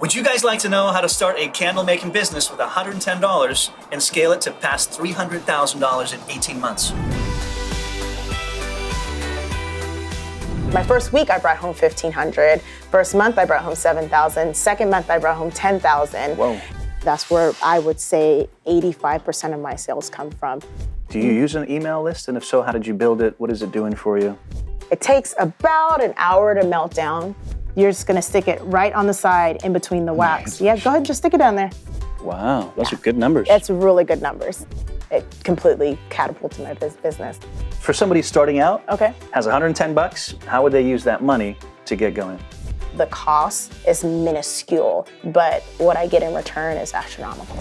Would you guys like to know how to start a candle making business with $110 and scale it to past $300,000 in 18 months? My first week, I brought home $1,500. First month, I brought home $7,000. Second month, I brought home $10,000. Whoa. That's where I would say 85% of my sales come from. Do you use an email list? And if so, how did you build it? What is it doing for you? It takes about an hour to melt down. You're just gonna stick it right on the side in between the wax. Yeah, go ahead, just stick it down there. Wow, those are good numbers. It's really good numbers. It completely catapulted my business. For somebody starting out, Okay. has 110 bucks, how would they use that money to get going? The cost is minuscule, but what I get in return is astronomical.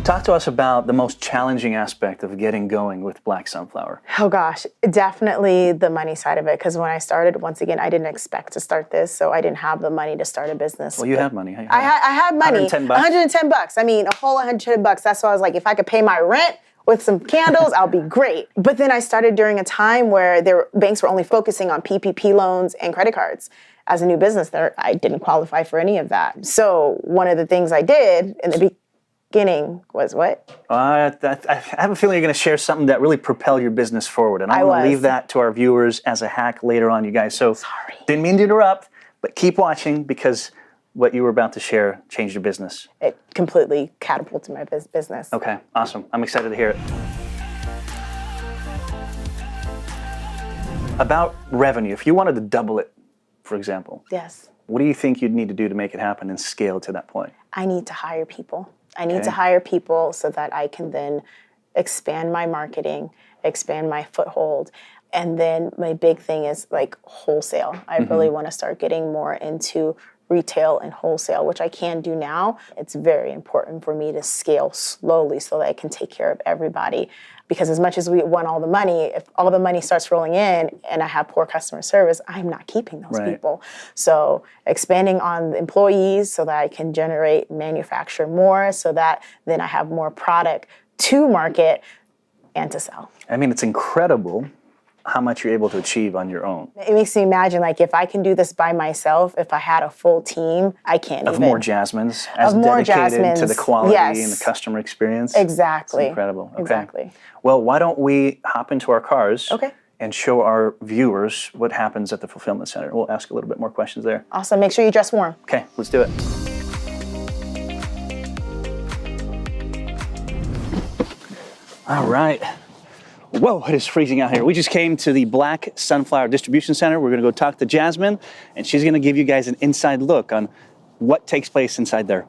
Talk to us about the most challenging aspect of getting going with Blk Sunflower. Oh gosh, definitely the money side of it. Because when I started, once again, I didn't expect to start this, so I didn't have the money to start a business. Well, you have money. I had money. 110 bucks. 110 bucks. I mean, a whole 110 bucks. That's why I was like, if I could pay my rent with some candles, I'll be great. But then I started during a time where banks were only focusing on PPP loans and credit cards. As a new business, I didn't qualify for any of that. So one of the things I did in the beginning was what? I have a feeling you're going to share something that really propelled your business forward, and I want to leave that to our viewers as a hack later on, you guys. So, Sorry. Didn't mean to interrupt, but keep watching because what you were about to share changed your business. It completely catapulted my business. Okay, awesome. I'm excited to hear it. About revenue, if you wanted to double it, for example, Yes. what do you think you'd need to do to make it happen and scale to that point? I need to hire people. I need Okay. to hire people so that I can then expand my marketing, expand my foothold. And then my big thing is like wholesale. I really want to start getting more into retail and wholesale, which I can do now. It's very important for me to scale slowly so that I can take care of everybody. Because as much as we want all the money, if all the money starts rolling in and I have poor customer service, I'm not keeping those people. So expanding on the employees so that I can manufacture more so that then I have more product to market and to sell. I mean, it's incredible how much you're able to achieve on your own. It makes me imagine, like, if I can do this by myself, if I had a full team, I can't Of even. more Jazmins, as more dedicated to the Jazmins, quality yes. and the customer experience. Exactly. It's incredible. Okay. Exactly. Well, why don't we hop into our cars Okay. and show our viewers what happens at the fulfillment center. We'll ask a little bit more questions there. Awesome. Make sure you dress warm. Okay, let's do it. All right. Whoa, it is freezing out here. We just came to the Blk Sunflower Distribution Center. We're gonna go talk to Jazmin, and she's gonna give you guys an inside look on what takes place inside there.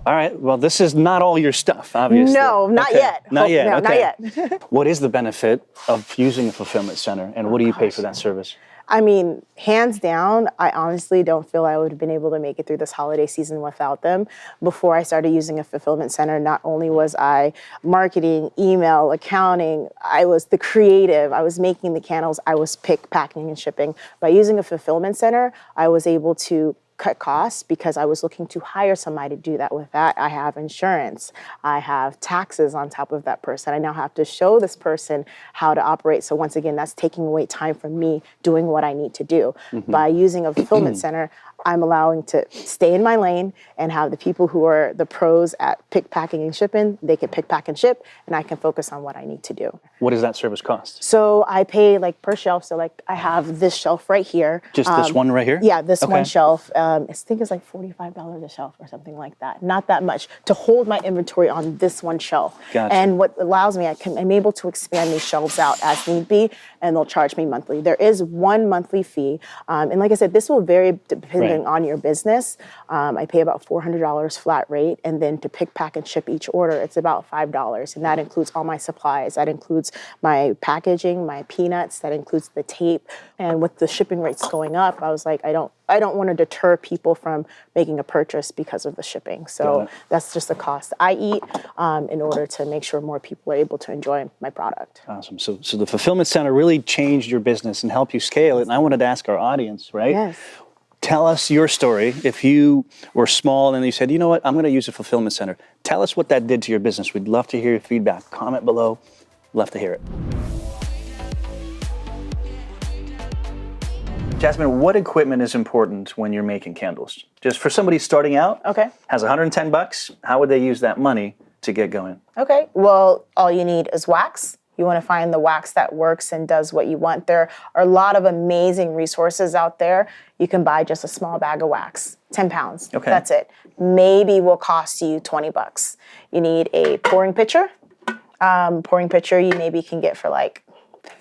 All right, well, this is not all your stuff, obviously. No, not Okay. yet. Not yet, No, okay. not yet. What is the benefit of using a fulfillment center, and what do you pay for that service? I mean, hands down, I honestly don't feel I would have been able to make it through this holiday season without them. Before I started using a fulfillment center, not only was I marketing, email, accounting, I was the creative, I was making the candles, I was packing, and shipping. By using a fulfillment center, I was able to cut costs because I was looking to hire somebody to do that. With that, I have insurance, I have taxes on top of that person. I now have to show this person how to operate. So once again, that's taking away time from me doing what I need to do. By using a fulfillment center, I'm allowing to stay in my lane and have the people who are the pros at pick, packing, and shipping, they can pick, pack, and ship, and I can focus on what I need to do. What does that service cost? So I pay like per shelf. So like I have this shelf right here. Just this one right here? Yeah, this Okay. one shelf. I think it's like $45 a shelf or something like that. Not that much to hold my inventory on this one shelf. Gotcha. And what allows me, I'm able to expand these shelves out as need be, and they'll charge me monthly. There is one monthly fee. And like I said, this will vary depending on your business. I pay about $400 flat rate. And then to pick, pack, and ship each order, it's about $5. And that includes all my supplies. That includes my packaging, my peanuts, that includes the tape. And with the shipping rates going up, I was like, I don't want to deter people from making a purchase because of the shipping. So that's just the cost I eat in order to make sure more people are able to enjoy my product. Awesome. So the fulfillment center really changed your business and helped you scale it. And I wanted to ask our audience, right? Yes. Tell us your story. If you were small and you said, you know what, I'm going to use a fulfillment center. Tell us what that did to your business. We'd love to hear your feedback. Comment below. Love to hear it. Jazmin, what equipment is important when you're making candles? Just for somebody starting out, Okay. has $110, how would they use that money to get going? Okay, well, all you need is wax. You want to find the wax that works and does what you want. There are a lot of amazing resources out there. You can buy just a small bag of wax, 10 pounds. Okay. That's it. Maybe will cost you $20. You need a pouring pitcher. Pouring pitcher you maybe can get for like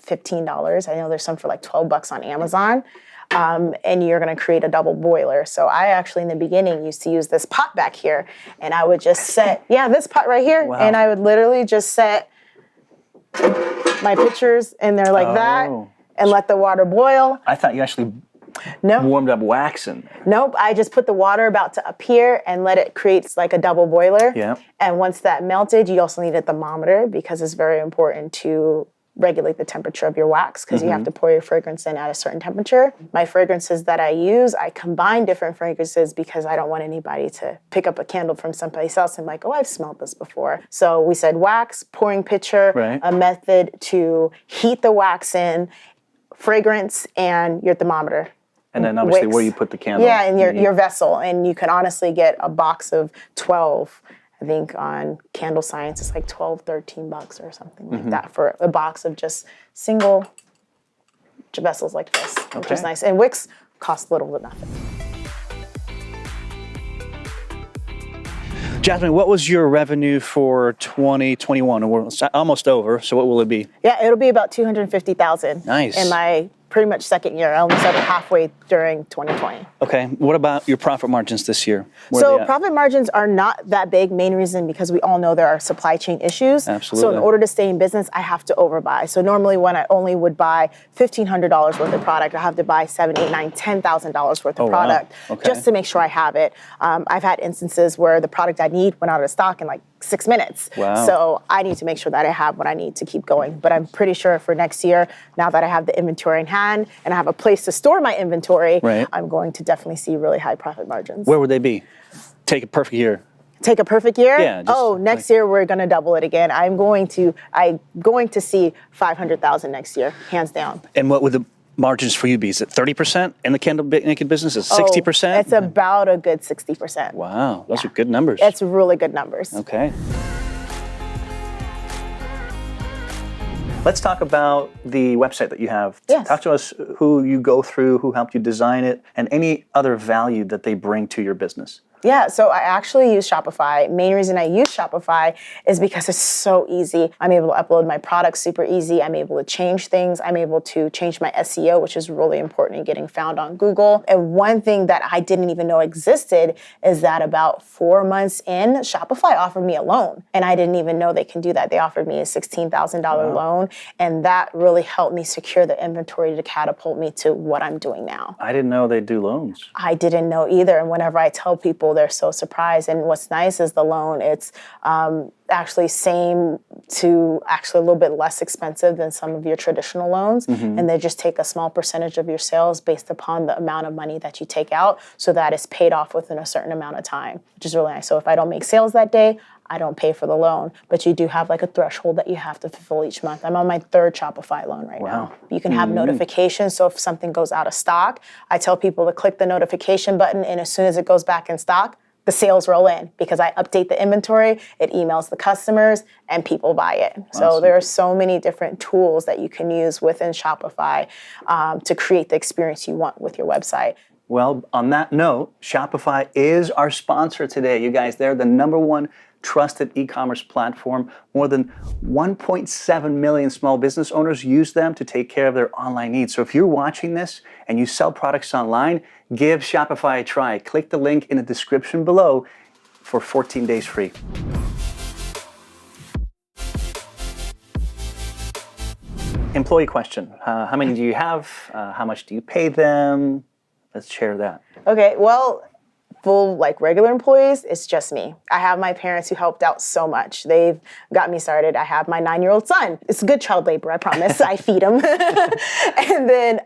$15. I know there's some for like $12 on Amazon. And you're going to create a double boiler. So I actually, in the beginning, used to use this pot back here, and I would just set, this pot right here, Wow. and I would literally just set my pitchers in there like that, and let the water boil. I thought you actually warmed up wax in there. Nope, I just put the water about to up here and let it create like a double boiler. Yeah. And once that melted, you also need a thermometer because it's very important to regulate the temperature of your wax because you have to pour your fragrance in at a certain temperature. My fragrances that I use, I combine different fragrances because I don't want anybody to pick up a candle from someplace else and like, oh, I've smelled this before. So we said wax, pouring pitcher, Right. a method to heat the wax in, fragrance, and your thermometer. And then obviously Wicks. where you put the candle. Yeah, and your vessel. And you can honestly get a box of 12. I think on Candle Science, it's like $12, $13 or something like that for a box of just single vessels like this, which is nice. And wicks cost little to nothing. Jazmin, what was your revenue for 2021? We're almost over, so what will it be? Yeah, it'll be about $250,000. Nice. In my pretty much second year. I only started halfway during 2020. Okay, what about your profit margins this year? Where are So they at? profit margins are not that big. Main reason because we all know there are supply chain issues. Absolutely. So in order to stay in business, I have to overbuy. So normally when I only would buy $1,500 worth of product, I have to buy $7,000, $8,000, $9,000, $10,000 worth of product Okay. just to make sure I have it. I've had instances where the product I need went out of stock in like 6 minutes. Wow. So I need to make sure that I have what I need to keep going. But I'm pretty sure for next year, now that I have the inventory in hand and I have a place to store my inventory, Right. I'm going to definitely see really high profit margins. Where would they be? Take a perfect year. Take a perfect year? Yeah, just next year we're going to double it again. I'm going to see 500,000 next year, hands down. And what would the margins for you be? Is it 30% in the candle making business? Is it 60%? It's about a good 60%. Wow, those are good numbers. It's really good numbers. Okay. Let's talk about the website that you have. Yes. Talk to us who you go through, who helped you design it, and any other value that they bring to your business. Yeah, so I actually use Shopify. Main reason I use Shopify is because it's so easy. I'm able to upload my products super easy. I'm able to change things. I'm able to change my SEO, which is really important in getting found on Google. And one thing that I didn't even know existed is that about 4 months in, Shopify offered me a loan. And I didn't even know they can do that. They offered me a $16,000 loan. And that really helped me secure the inventory to catapult me to what I'm doing now. I didn't know they do loans. I didn't know either. And whenever I tell people, they're so surprised. And what's nice is the loan, it's actually same to actually a little bit less expensive than some of your traditional loans. And they just take a small percentage of your sales based upon the amount of money that you take out so that it's paid off within a certain amount of time, which is really nice. So if I don't make sales that day, I don't pay for the loan, but you do have like a threshold that you have to fulfill each month. I'm on my 3rd Shopify loan right now. You can have notifications, so if something goes out of stock, I tell people to click the notification button, and as soon as it goes back in stock, the sales roll in because I update the inventory, it emails the customers, and people buy it. So there are so many different tools that you can use within Shopify to create the experience you want with your website. Well, on that note, Shopify is our sponsor today. You guys, they're the #1 trusted e-commerce platform. More than 1.7 million small business owners use them to take care of their online needs. So if you're watching this and you sell products online, give Shopify a try. Click the link in the description below for 14 days free. Employee question. How many do you have? How much do you pay them? Let's share that. Okay, well, full like regular employees, it's just me. I have my parents who helped out so much. They've got me started. I have my 9-year-old son. It's good child labor, I promise. I feed him. And then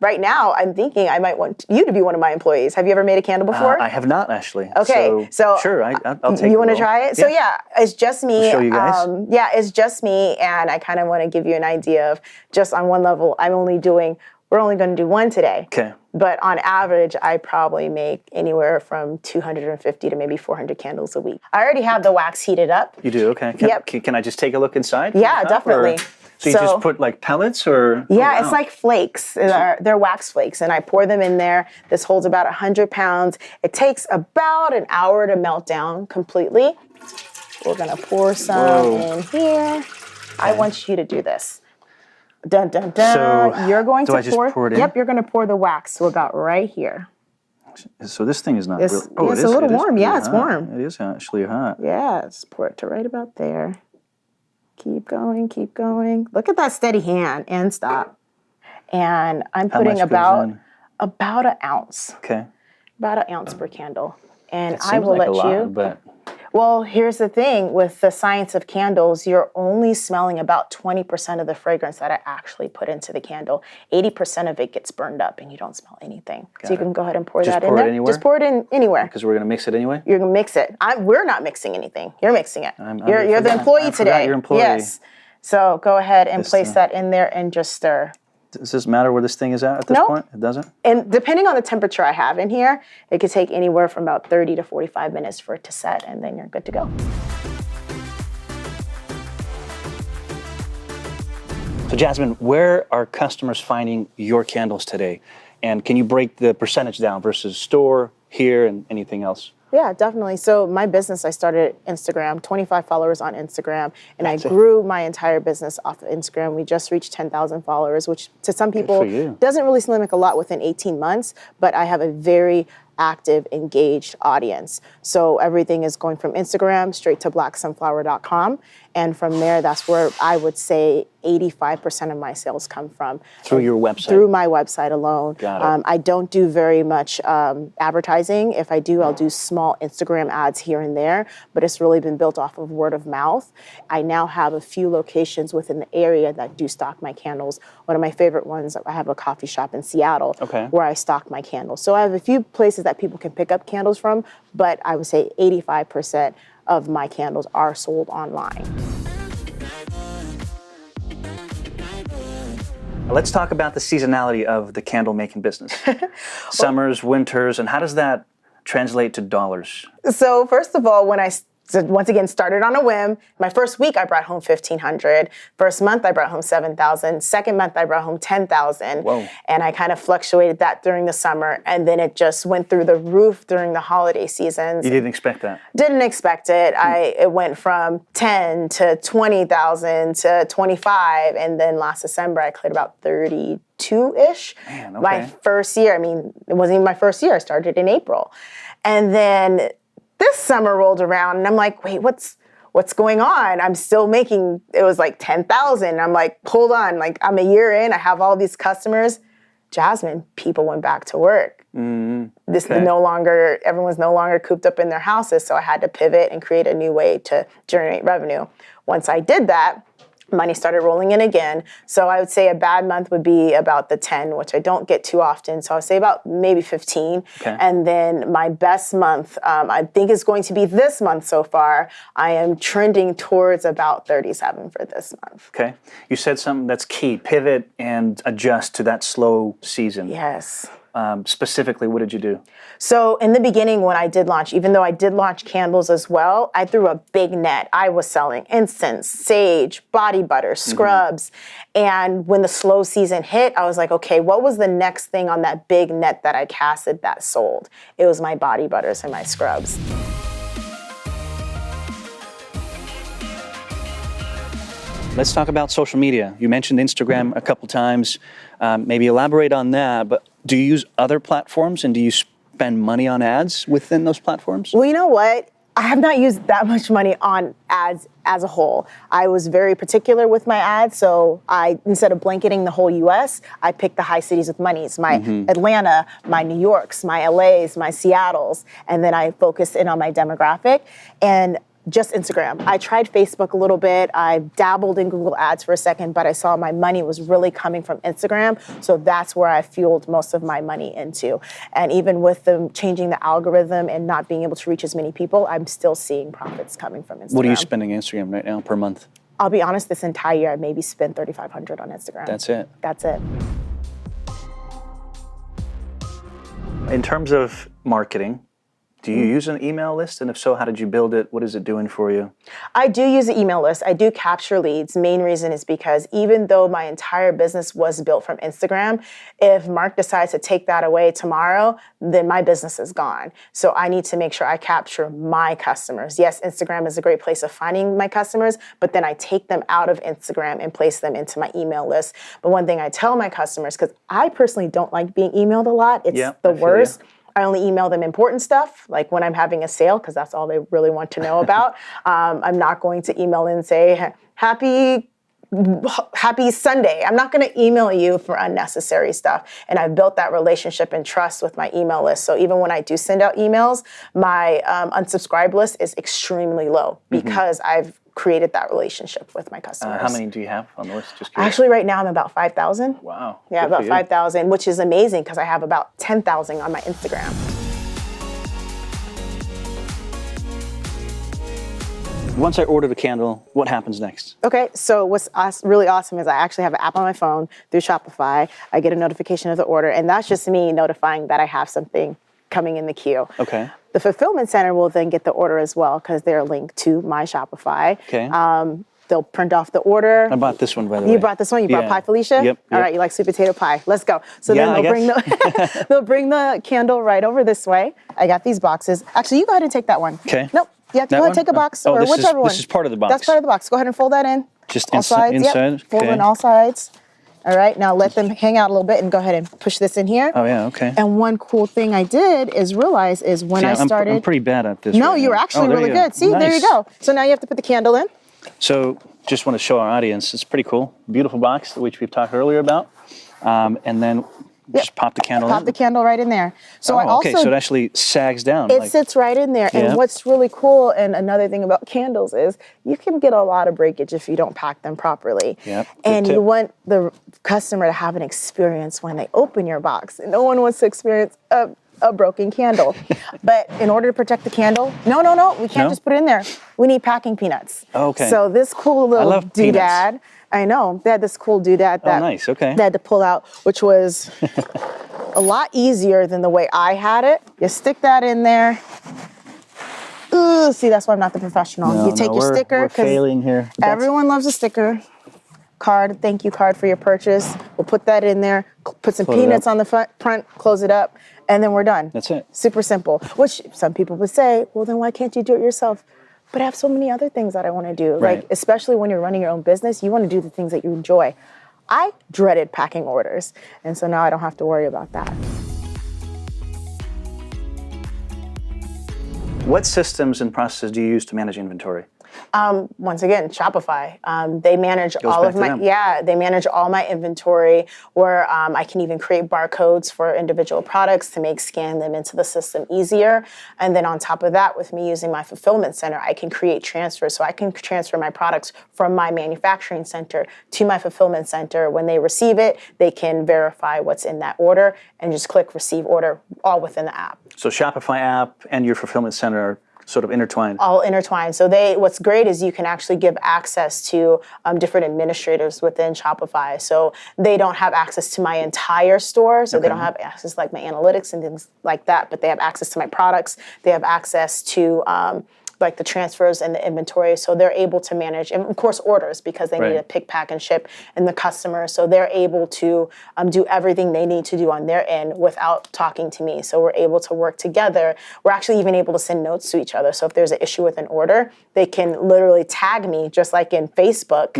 right now, I'm thinking I might want you to be one of my employees. Have you ever made a candle before? I have not actually. Okay, so sure, I'll take. You want to try it? So yeah, it's just me. We'll show you guys. Yeah, it's just me, and I kind of want to give you an idea of just on one level. I'm only doing we're only going to do one today. Okay. But on average, I probably make anywhere from 250 to maybe 400 candles a week. I already have the wax heated up. You do? Okay. Can I just take a look inside? Yeah, definitely. So you just put like pellets or? Yeah, oh, wow. It's like flakes. They're wax flakes, and I pour them in there. This holds about 100 pounds. It takes about an hour to melt down completely. We're gonna pour some in here. I want you to do this. Dun, dun, dun. So you're going to I just pour it in? Yep, you're going to pour the wax. So we got right here. So this thing is not really... Oh, it's a little warm. Yeah, it's hot. warm. It is actually hot. Yeah, just pour it to right about there. Keep going, keep going. Look at that steady hand and stop. And I'm putting about an ounce. Okay. About an ounce per candle. And I will let you... But... Well, here's the thing. With the science of candles, you're only smelling about 20% of the fragrance that I actually put into the candle. 80% of it gets burned up and you don't smell anything. So you can go ahead and pour that in there. Anywhere? Just pour it in anywhere. Because we're going to mix it anyway? You're going to mix it. We're not mixing anything. You're mixing it. You're the employee today. You're employee. Yes. So go ahead and place that in there and just stir. Does this matter where this thing is at this point? It doesn't? And depending on the temperature I have in here, it could take anywhere from about 30 to 45 minutes for it to set, and then you're good to go. So Jazmin, where are customers finding your candles today? And can you break the percentage down versus store, here, and anything else? Yeah, definitely. So my business, I started Instagram, 25 followers on Instagram, and I grew my entire business off of Instagram. We just reached 10,000 followers, which to some people doesn't really seem like a lot within 18 months, but I have a very active, engaged audience. So everything is going from Instagram straight to blksunflower.com. And from there, that's where I would say 85% of my sales come from. Through your website? Through my website alone. Got it. I don't do very much advertising. If I do, I'll do small Instagram ads here and there, but it's really been built off of word of mouth. I now have a few locations within the area that do stock my candles. One of my favorite ones, I have a coffee shop in Seattle where I stock my candles. So I have a few places that people can pick up candles from, but I would say 85% of my candles are sold online. Let's talk about the seasonality of the candle making business. Summers, winters, and how does that translate to dollars? So first of all, when I once again started on a whim, my first week I brought home $1,500. First month I brought home $7,000. Second month I brought home $10,000. Whoa. And I kind of fluctuated that during the summer, and then it just went through the roof during the holiday seasons. You didn't expect that? Didn't expect it. It went from 10 to 20,000 to 25, and then last December I cleared about 32-ish. Man, okay. My first year, I mean, it wasn't even my first year. I started in April. And then this summer rolled around and I'm like, wait, what's going on? I'm still making, it was like 10,000. I'm like, hold on, like I'm a year in, I have all these customers. Jazmin, people went back to work. This is everyone's no longer cooped up in their houses, so I had to pivot and create a new way to generate revenue. Once I did that, money started rolling in again. So I would say a bad month would be about the 10, which I don't get too often. So I would say about maybe 15. Okay. And then my best month, I think is going to be this month so far. I am trending towards about 37 for this month. Okay. You said something that's key, pivot and adjust to that slow season. Yes. Specifically, what did you do? So in the beginning when I did launch, even though I did launch candles as well, I threw a big net. I was selling incense, sage, body butter, scrubs. And when the slow season hit, I was like, okay, what was the next thing on that big net that I casted that sold? It was my body butters and my scrubs. Let's talk about social media. You mentioned Instagram a couple times. Maybe elaborate on that, but do you use other platforms and do you spend money on ads within those platforms? Well, you know what? I have not used that much money on ads as a whole. I was very particular with my ads, so instead of blanketing the whole US, I picked the high cities with monies, my Atlanta, my New Yorks, my LAs, my Seattles, and then I focused in on my demographic. And just Instagram. I tried Facebook a little bit. I dabbled in Google Ads for a second, but I saw my money was really coming from Instagram. So that's where I fueled most of my money into. And even with them changing the algorithm and not being able to reach as many people, I'm still seeing profits coming from Instagram. What are you spending on Instagram right now per month? I'll be honest, this entire year I maybe spent $3,500 on Instagram. That's it? That's it. In terms of marketing, do you use an email list? And if so, how did you build it? What is it doing for you? I do use an email list. I do capture leads. Main reason is because even though my entire business was built from Instagram, if Mark decides to take that away tomorrow, then my business is gone. So I need to make sure I capture my customers. Yes, Instagram is a great place of finding my customers, but then I take them out of Instagram and place them into my email list. But one thing I tell my customers, because I personally don't like being emailed a lot, it's the worst. I only email them important stuff, like when I'm having a sale, because that's all they really want to know about. I'm not going to email in and say, happy Sunday. I'm not going to email you for unnecessary stuff. And I've built that relationship and trust with my email list. So even when I do send out emails, my unsubscribe list is extremely low because I've created that relationship with my customers. How many do you have on the list? Just curious. Actually, right now I'm about 5,000. Wow. Yeah, about 5,000, which is amazing because I have about 10,000 on my Instagram. Once I order the candle, what happens next? Okay, so what's really awesome is I actually have an app on my phone through Shopify. I get a notification of the order, and that's just me notifying that I have something coming in the queue. Okay. The fulfillment center will then get the order as well because they're linked to my Shopify. Okay. They'll print off the order. I bought this one, by the way. You brought this one? You brought Pie Felicia? Yep. All right, you like sweet potato pie. Let's go. So Yeah, then they'll bring the candle right over this way. I got these boxes. Actually, you go ahead and take that one. Okay. Nope. You have to go ahead and take a box or whichever one. This is part of the box. That's part of the box. Go ahead and fold that in. Just all sides. inside? Yep. Fold in all sides. All right, now let them hang out a little bit and go ahead and push this in here. Oh, yeah, okay. And one cool thing I did is realize is when I started... I'm pretty bad at this. No, right you were now. actually really good. See, there you go. So now you have to put the candle in. So just want to show our audience, it's pretty cool. Beautiful box, which we've talked earlier about. And then just pop the candle in. Pop the candle right in there. So okay, so it actually sags down. It sits right in there. And what's really cool, and another thing about candles is you can get a lot of breakage if you don't pack them properly. Yep, and you want the customer to have an experience when they open your box. And no one wants to experience a broken candle. But in order to protect the candle, no, we can't just put it in there. We need packing peanuts. Okay. So this cool little doodad, peanuts. I know, they had this cool doodad that nice. Okay. they had to pull out, which was a lot easier than the way I had it. You stick that in there. Ooh, see, that's why I'm not the professional. You take your sticker. We're failing here. Everyone loves a sticker. Card, thank you card for your purchase. We'll put that in there, put some peanuts on the front, close it up, and then we're done. That's it. Super simple, which some people would say, well, then why can't you do it yourself? But I have so many other things that I want to do. Right. Like, especially when you're running your own business, you want to do the things that you enjoy. I dreaded packing orders, and so now I don't have to worry about that. What systems and processes do you use to manage inventory? Once again, Shopify. They manage they manage all my inventory, where I can even create barcodes for individual products to scan them into the system easier. And then on top of that, with me using my fulfillment center, I can create transfers. So I can transfer my products from my manufacturing center to my fulfillment center. When they receive it, they can verify what's in that order and just click receive order, all within the app. So Shopify app and your fulfillment center are sort of intertwined. All intertwined. So what's great is you can actually give access to different administrators within Shopify. So they don't have access to my entire store. So they don't have access to like my analytics and things like that, but they have access to my products. They have access to like the transfers and the inventory. So they're able to manage, and of course orders, because they need to pick, pack, and ship, and the customer. So they're able to do everything they need to do on their end without talking to me. So we're able to work together. We're actually even able to send notes to each other. So if there's an issue with an order, they can literally tag me, just like in Facebook,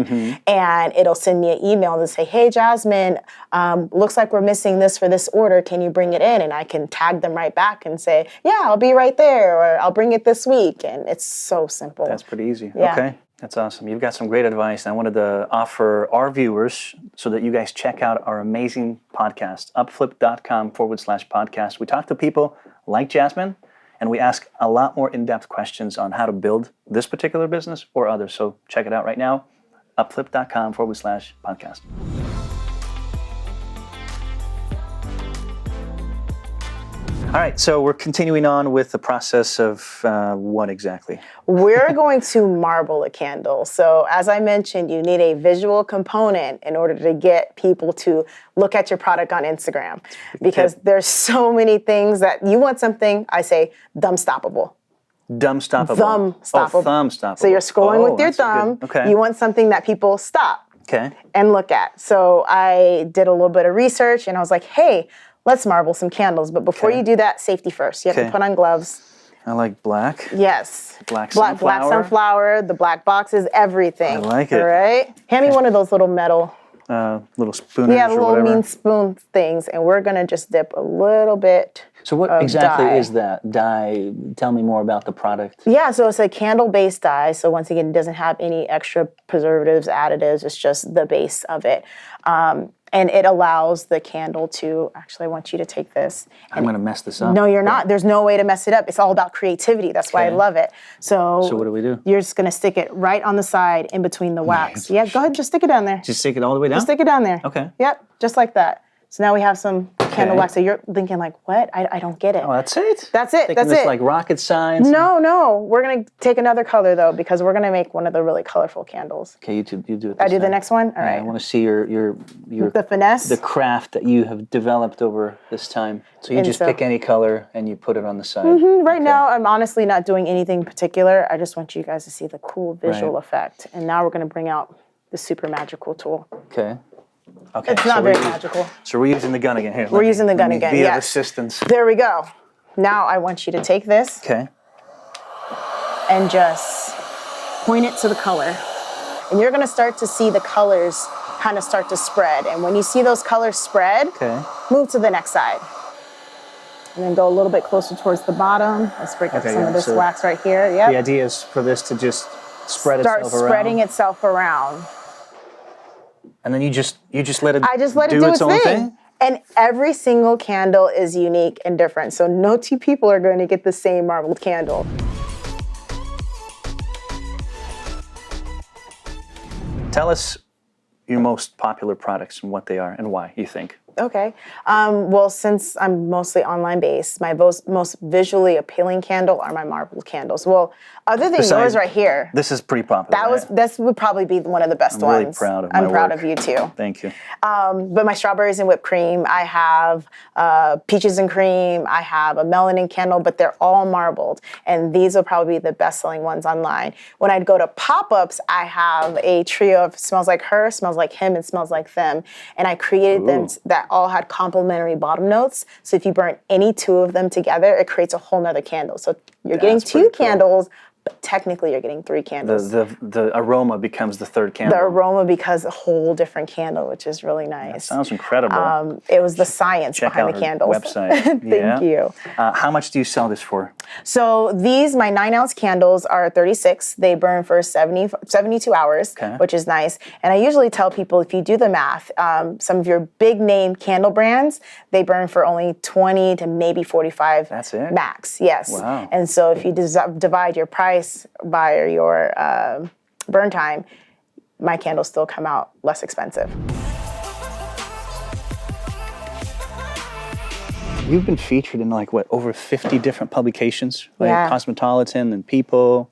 and it'll send me an email and say, hey, Jazmin, looks like we're missing this for this order. Can you bring it in? And I can tag them right back and say, yeah, I'll be right there, or I'll bring it this week. And it's so simple. That's pretty easy. Yeah. Okay. That's awesome. You've got some great advice. And I wanted to offer our viewers so that you guys check out our amazing podcast, UpFlip.com/podcast. We talk to people like Jazmin, and we ask a lot more in-depth questions on how to build this particular business or others. So check it out right now, UpFlip.com/podcast. All right, so we're continuing on with the process of what exactly? We're going to marble a candle. So as I mentioned, you need a visual component in order to get people to look at your product on Instagram. Because there's so many things that you want something, I say, thumb-stoppable. Thumb-stoppable. Thumb-stoppable. Oh, thumb-stoppable. So you're scrolling with your thumb. Okay. You want something that people stop Okay. and look at. So I did a little bit of research and I was like, hey, let's marble some candles. But before you do that, safety first. You have to put on gloves. I like black. Yes. Black sunflower. Black sunflower, the black boxes, everything. I like it. All right? Hand me one of those little metal. Little spooners Yeah, or little whatever. mean spoon things. And we're going to just dip a little bit. So what exactly dye. is that dye? Tell me more about the product. Yeah, so it's a candle-based dye. So once again, it doesn't have any extra preservatives, additives. It's just the base of it. And it allows the candle to, actually, I want you to take this. I'm going to mess this up. No, you're not. There's no way to mess it up. It's all about creativity. That's why I love it. So what do we do? You're just going to stick it right on the side in between the wax. Yeah, go ahead, just stick it down there. Just stick it all the way down? Just stick it down there. Okay. Yep, just like that. So now we have some candle wax. So you're thinking like, what? I don't get it. Oh, that's it? That's it. Thinking That's this it. like rocket science? No. We're going to take another color, though, because we're going to make one of the really colorful candles. Okay, you do it. I do the next one? All Yeah, right. I want to see your The finesse. the craft that you have developed over this time. So you just pick any color and you put it on the side. Right now, I'm honestly not doing anything particular. I just want you guys to see the cool visual effect. And now we're going to bring out the super magical tool. Okay. Okay. It's not very magical. So we're using the gun again here. We're using the gun again, Be of yes. assistance. There we go. Now I want you to take this Okay. and just point it to the color. And you're going to start to see the colors kind of start to spread. And when you see those colors spread, move to the next side. And then go a little bit closer towards the bottom. Let's break up some of this wax right here. Yep. The idea is for this to just spread itself around. Start spreading itself around. And then you just let it I just let it do its own thing. And every single candle is unique and different. So no two people are going to get the same marbled candle. Tell us your most popular products and what they are and why you think. Okay. Well, since I'm mostly online based, my most visually appealing candle are my marbled candles. Well, other than yours right here. This is pretty popular. This would probably be one of the best I'm really ones. proud of my I'm proud work. of you too. Thank you. But my strawberries and whipped cream, I have peaches and cream, I have a melanin candle, but they're all marbled. And these will probably be the best-selling ones online. When I'd go to pop-ups, I have a trio of smells like her, smells like him, and smells like them. And I created them that all had complementary bottom notes. So if you burn any two of them together, it creates a whole nother candle. So you're getting two candles, but technically you're getting three candles. The aroma becomes the third candle. The aroma becomes a whole different candle, which is really nice. That sounds incredible. It was the science Check behind out the her candles. website. Thank you. How much do you sell this for? So these, my 9-ounce candles are 36. They burn for 72 hours, which is nice. And I usually tell people, if you do the math, some of your big name candle brands, they burn for only 20 to maybe 45 That's it? max. Yes. Wow. And so if you divide your price by your burn time, my candles still come out less expensive. You've been featured in over 50 different publications, like Yeah. Cosmopolitan and People.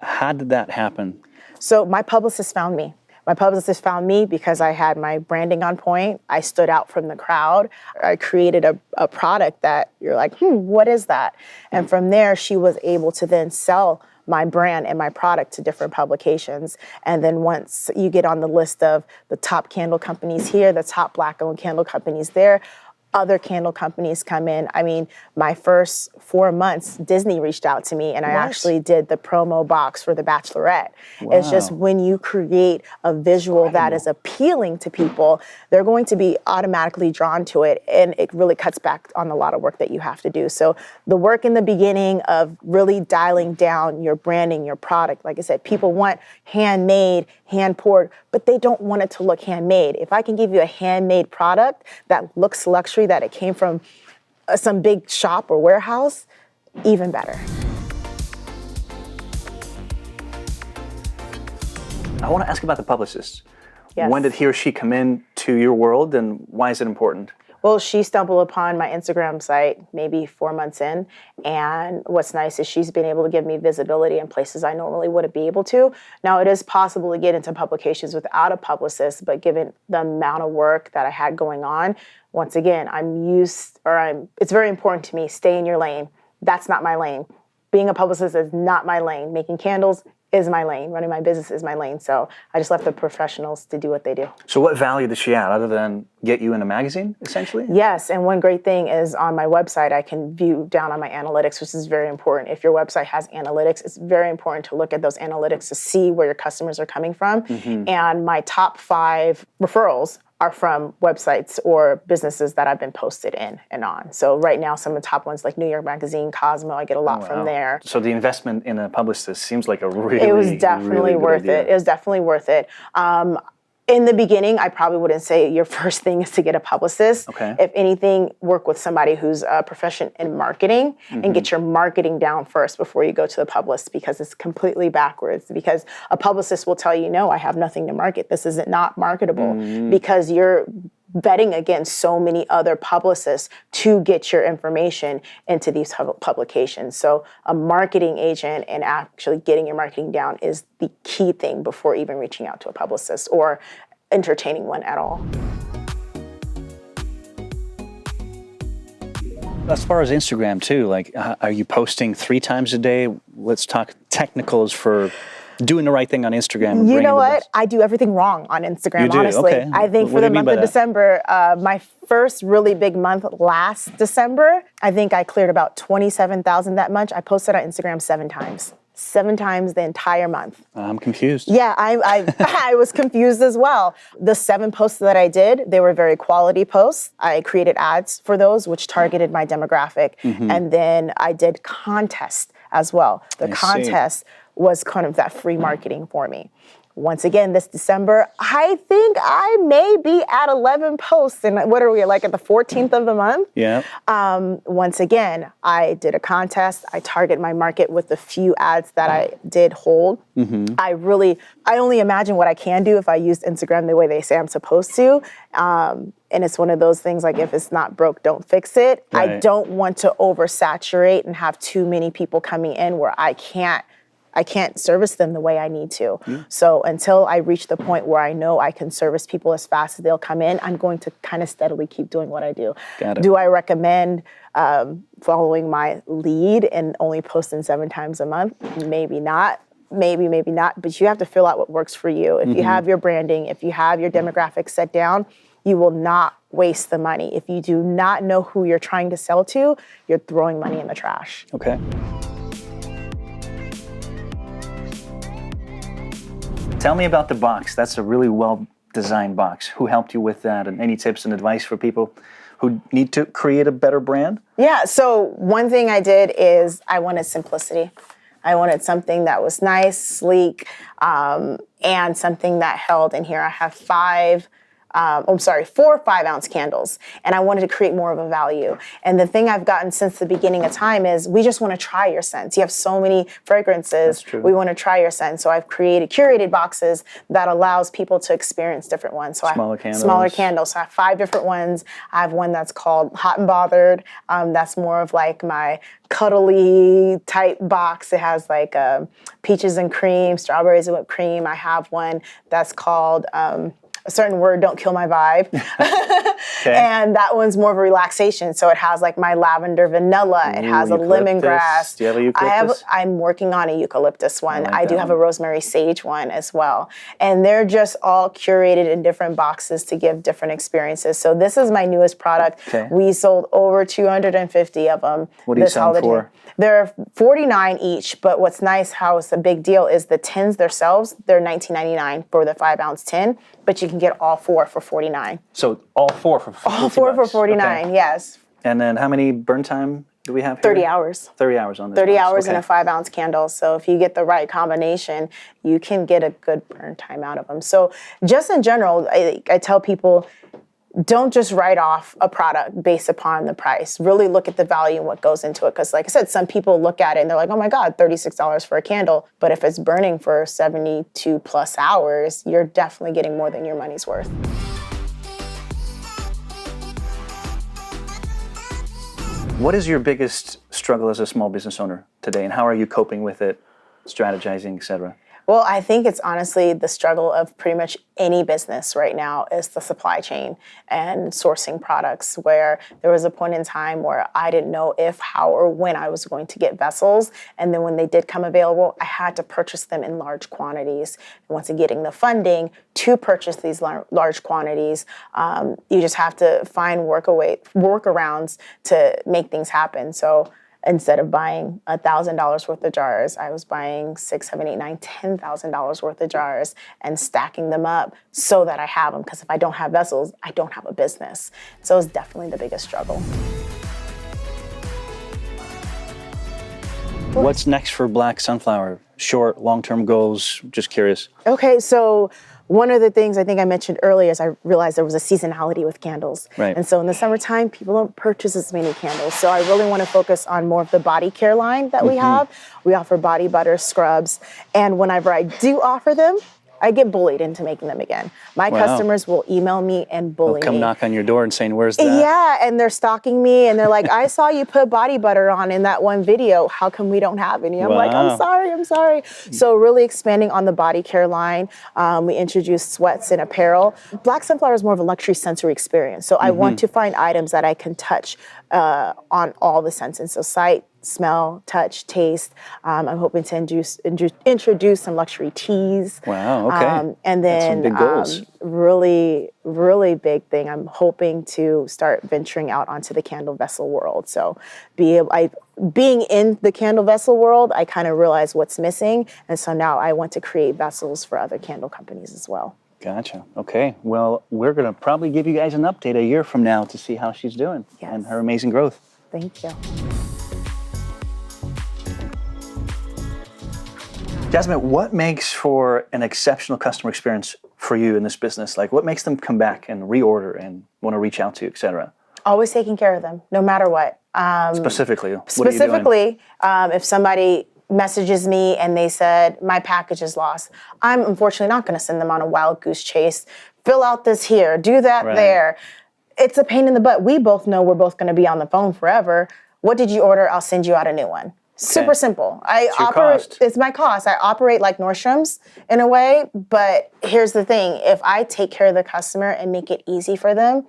How did that happen? So my publicist found me. My publicist found me because I had my branding on point. I stood out from the crowd. I created a product that you're like, what is that? And from there, she was able to then sell my brand and my product to different publications. And then once you get on the list of the top candle companies here, the top Black-owned candle companies there, other candle companies come in. I mean, my first 4 months, Disney reached out to me and I actually did the promo box for The Bachelorette. Wow. It's just when you create a visual that is appealing to people, they're going to be automatically drawn to it, and it really cuts back on a lot of work that you have to do. So the work in the beginning of really dialing down your branding, your product, like I said, people want handmade, hand poured, but they don't want it to look handmade. If I can give you a handmade product that looks luxury, that it came from some big shop or warehouse, even better. I want to ask about the publicist. Yes. When did he or she come in to your world, and why is it important? Well, she stumbled upon my Instagram site maybe 4 months in. And what's nice is she's been able to give me visibility in places I normally wouldn't be able to. Now, it is possible to get into publications without a publicist, but given the amount of work that I had going on, once again, it's very important to me, stay in your lane. That's not my lane. Being a publicist is not my lane. Making candles is my lane. Running my business is my lane. So I just left the professionals to do what they do. So what value does she add other than get you in a magazine, essentially? Yes, and one great thing is on my website, I can view down on my analytics, which is very important. If your website has analytics, it's very important to look at those analytics to see where your customers are coming from. And my top 5 referrals are from websites or businesses that I've been posted in and on. So right now, some of the top ones like New York Magazine, Cosmo, I get a lot from there. So the investment in a publicist seems like a really, it was definitely really worth idea. it. It was definitely worth it. In the beginning, I probably wouldn't say your first thing is to get a publicist. Okay. If anything, work with somebody who's proficient in marketing and get your marketing down first before you go to the publicist, because it's completely backwards. Because a publicist will tell you, no, I have nothing to market. This isn't not marketable, because you're vetting against so many other publicists to get your information into these publications. So a marketing agent and actually getting your marketing down is the key thing before even reaching out to a publicist or entertaining one at all. As far as Instagram too, like, are you posting 3 times a day? Let's talk technicals for doing the right thing on Instagram. You know what? I do everything wrong on Instagram, You do? honestly. Okay. I think What for do the you mean month by of that? December, my first really big month last December, I think I cleared about 27,000 that month. I posted on Instagram 7 times. 7 times the entire month. I'm confused. Yeah, I was confused as well. The 7 posts that I did, they were very quality posts. I created ads for those, which targeted my demographic. And then I did contests as well. The contest was kind of that free marketing for me. Once again, this December, I think I may be at 11 posts. And what are we, like at the 14th of the month? Yeah. Once again, I did a contest. I target my market with the few ads that I did hold. I only imagine what I can do if I used Instagram the way they say I'm supposed to. And it's one of those things like, if it's not broke, don't fix it. Right. I don't want to oversaturate and have too many people coming in where I can't service them the way I need to. So until I reach the point where I know I can service people as fast as they'll come in, I'm going to kind of steadily keep doing what I do. Got it. Do I recommend following my lead and only posting 7 times a month? Maybe not. Maybe not. But you have to fill out what works for you. If you have your branding, if you have your demographics set down, you will not waste the money. If you do not know who you're trying to sell to, you're throwing money in the trash. Okay. Tell me about the box. That's a really well-designed box. Who helped you with that? And any tips and advice for people who need to create a better brand? Yeah, so one thing I did is I wanted simplicity. I wanted something that was nice, sleek, and something that held. In here I have 4 5-ounce candles, and I wanted to create more of a value. And the thing I've gotten since the beginning of time is we just want to try your scents. You have so many fragrances. That's true. We want to try your scents. So I've created curated boxes that allows people to experience different ones. So Smaller candles. Smaller candles. So I have 5 different ones. I have one that's called Hot and Bothered. That's more of like my cuddly type box. It has like peaches and cream, strawberries and whipped cream. I have one that's called a certain word, don't kill my vibe. Okay. And that one's more of a relaxation. So it has like my lavender vanilla. It has a lemongrass. Do you have a eucalyptus? I'm working on a eucalyptus one. like I do that have one. a rosemary sage one as well. And they're just all curated in different boxes to give different experiences. So this is my newest product. Okay. We sold over 250 of them. What do you sell them for? They're $49 each, but what's nice, how it's a big deal, is the tins themselves, they're $19.99 for the 5-ounce tin, but you can get all 4 for $49. So all 4 for $50. All 4 for $49, Okay. yes. And then how many burn time do we have here? 30 hours. 30 hours on this 30 box. hours in Okay. a 5-ounce candle. So if you get the right combination, you can get a good burn time out of them. So just in general, I tell people, don't just write off a product based upon the price. Really look at the value and what goes into it. Because like I said, some people look at it and they're like, oh my God, $36 for a candle. But if it's burning for 72 plus hours, you're definitely getting more than your money's worth. What is your biggest struggle as a small business owner today, and how are you coping with it, strategizing, etc.? Well, I think it's honestly the struggle of pretty much any business right now is the supply chain and sourcing products, where there was a point in time where I didn't know if, how, or when I was going to get vessels. And then when they did come available, I had to purchase them in large quantities. And once getting the funding to purchase these large quantities, you just have to find workarounds to make things happen. So instead of buying $1,000 worth of jars, I was buying $6,000, $7,000, $8,000, $10,000 worth of jars and stacking them up so that I have them. Because if I don't have vessels, I don't have a business. So it's definitely the biggest struggle. What's next for Blk Sunflower? Short, long-term goals? Just curious. Okay, so one of the things I think I mentioned earlier is I realized there was a seasonality with candles. Right. And so in the summertime, people don't purchase as many candles. So I really want to focus on more of the body care line that we have. We offer body butter, scrubs, and whenever I do offer them, I get bullied into making them again. My customers will email me and bully me. They'll come knock on your door and saying, where's that? Yeah, and they're stalking me and they're like, I saw you put body butter on in that one video. How come we don't have any? I'm like, I'm sorry. So really expanding on the body care line. We introduced sweats and apparel. Blk Sunflower is more of a luxury sensory experience. So I want to find items that I can touch on all the senses. So sight, smell, touch, taste. I'm hoping to introduce some luxury teas. Wow, okay. And then that's some big goals. Really big thing, I'm hoping to start venturing out onto the candle vessel world. So being in the candle vessel world, I kind of realized what's missing. And so now I want to create vessels for other candle companies as well. Gotcha. Okay. Well, we're going to probably give you guys an update a year from now to see how she's doing and her amazing growth. Thank you. Jazmin, what makes for an exceptional customer experience for you in this business? Like, what makes them come back and reorder and want to reach out to you, et cetera? Always taking care of them, no matter what. Specifically, what are you doing? If somebody messages me and they said, my package is lost, I'm unfortunately not going to send them on a wild goose chase. Fill out this here, do that there. It's a pain in the butt. We both know we're both going to be on the phone forever. What did you order? I'll send you out a new one. Super simple. It's my cost. I operate like Nordstrom's in a way, but here's the thing. If I take care of the customer and make it easy for them,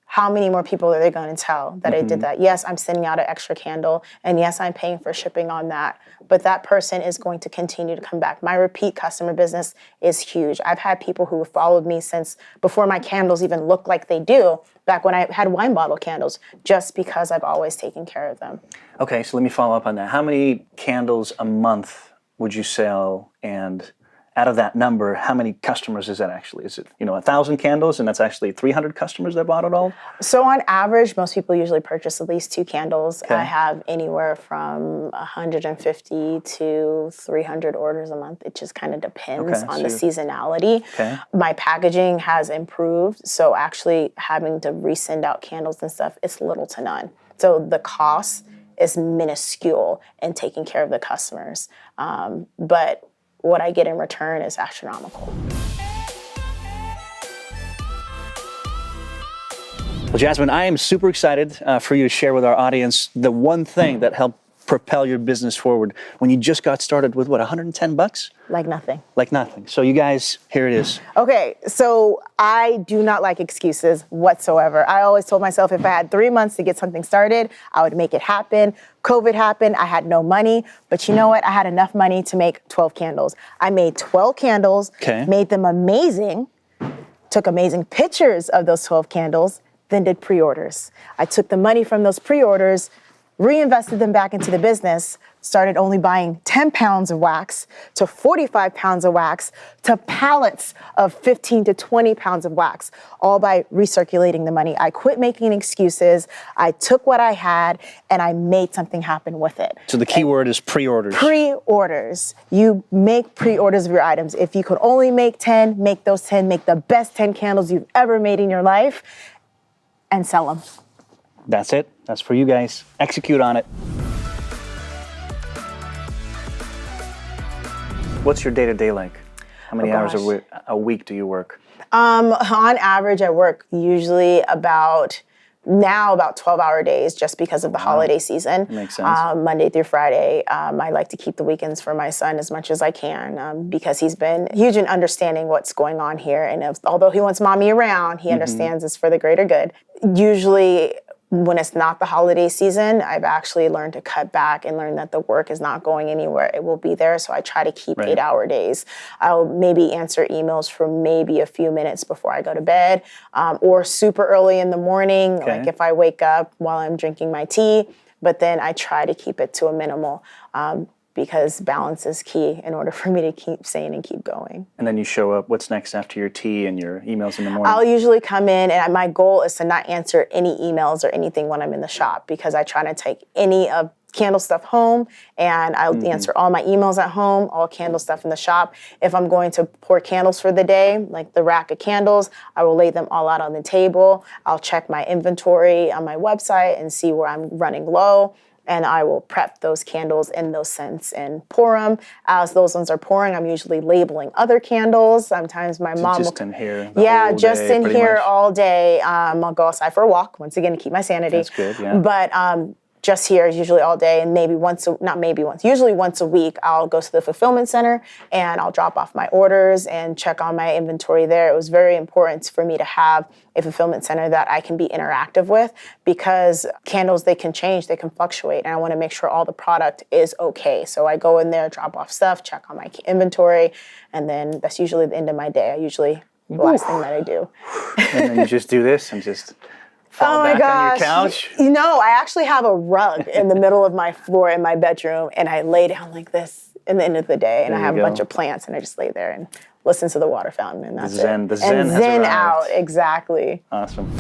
how many more people are they going to tell that I did that? Yes, I'm sending out an extra candle, and yes, I'm paying for shipping on that, but that person is going to continue to come back. My repeat customer business is huge. I've had people who have followed me since before my candles even looked like they do, back when I had wine bottle candles, just because I've always taken care of them. Okay, so let me follow up on that. How many candles a month would you sell, and out of that number, how many customers is that actually? Is it 1,000 candles, and that's actually 300 customers that bought it all? So on average, most people usually purchase at least 2 candles. I have anywhere from 150 to 300 orders a month. It just kind of depends on the seasonality. My packaging has improved, so actually having to resend out candles and stuff, it's little to none. So the cost is minuscule in taking care of the customers. But what I get in return is astronomical. Well, Jazmin, I am super excited for you to share with our audience the one thing that helped propel your business forward when you just got started with, what, 110 bucks? Like nothing. Like nothing. So you guys, here it is. Okay, so I do not like excuses whatsoever. I always told myself if I had 3 months to get something started, I would make it happen. COVID happened, I had no money, but you know what? I had enough money to make 12 candles. I made 12 candles, made them amazing, took amazing pictures of those 12 candles, then did pre-orders. I took the money from those pre-orders, reinvested them back into the business, started only buying 10 pounds of wax to 45 pounds of wax to pallets of 15 to 20 pounds of wax, all by recirculating the money. I quit making excuses. I took what I had and I made something happen with it. So the key word is pre-orders. Pre-orders. You make pre-orders of your items. If you could only make 10, make those 10, make the best 10 candles you've ever made in your life and sell them. That's it. That's for you guys. Execute on it. What's your day-to-day like? How many hours a week do you work? On average, I work usually about now about 12-hour days just because of the holiday season. Makes sense. Monday through Friday. I like to keep the weekends for my son as much as I can because he's been huge in understanding what's going on here. And although he wants mommy around, he understands it's for the greater good. Usually when it's not the holiday season, I've actually learned to cut back and learn that the work is not going anywhere. It will be there. So I try to keep 8-hour days. I'll maybe answer emails for maybe a few minutes before I go to bed or super early in the morning, like if I wake up while I'm drinking my tea. But then I try to keep it to a minimal because balance is key in order for me to keep sane and keep going. And then you show up, what's next after your tea and your emails in the morning? I'll usually come in, and my goal is to not answer any emails or anything when I'm in the shop because I try to take any of candle stuff home, and I'll answer all my emails at home, all candle stuff in the shop. If I'm going to pour candles for the day, like the rack of candles, I will lay them all out on the table. I'll check my inventory on my website and see where I'm running low. And I will prep those candles in those scents and pour them. As those ones are pouring, I'm usually labeling other candles. Sometimes my mom just in here just in here all day. I'll go outside for a walk, once again, to keep my sanity. That's good, yeah. But just here is usually all day, and usually once a week, I'll go to the fulfillment center and I'll drop off my orders and check on my inventory there. It was very important for me to have a fulfillment center that I can be interactive with because candles, they can change, they can fluctuate, and I want to make sure all the product is okay. So I go in there, drop off stuff, check on my inventory, and then that's usually the end of my day. The last thing that I do. And then you just do this and just fall back on your couch? I actually have a rug in the middle of my floor in my bedroom, and I lay down like this in the end of the day, and I have a bunch of plants, and I just lay there and listen to the water fountain, and that's it. The Zen has Zen arrived. out, exactly. Awesome.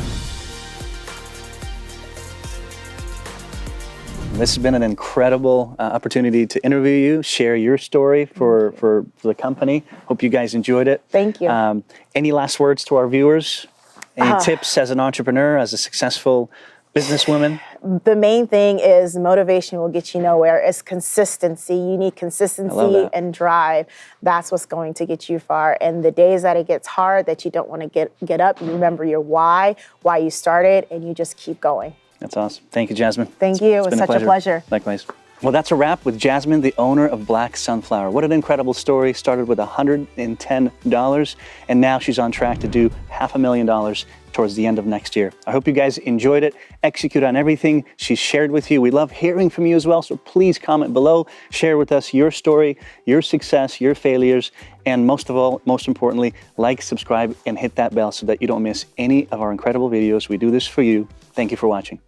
This has been an incredible opportunity to interview you, share your story for the company. Hope you guys enjoyed it. Thank you. Any last words to our viewers? Any tips as an entrepreneur, as a successful businesswoman? The main thing is motivation will get you nowhere. It's consistency. You need consistency and drive. That's what's going to get you far. And the days that it gets hard, that you don't want to get up, you remember your why you started, and you just keep going. That's awesome. Thank you, Jazmin. Thank you. It was such a pleasure. Likewise. Well, that's a wrap with Jazmin, the owner of Blk Sunflower. What an incredible story. Started with $110, and now she's on track to do $500,000 towards the end of next year. I hope you guys enjoyed it. Execute on everything she's shared with you. We love hearing from you as well, so please comment below. Share with us your story, your success, your failures, and most of all, most importantly, like, subscribe, and hit that bell so that you don't miss any of our incredible videos. We do this for you. Thank you for watching.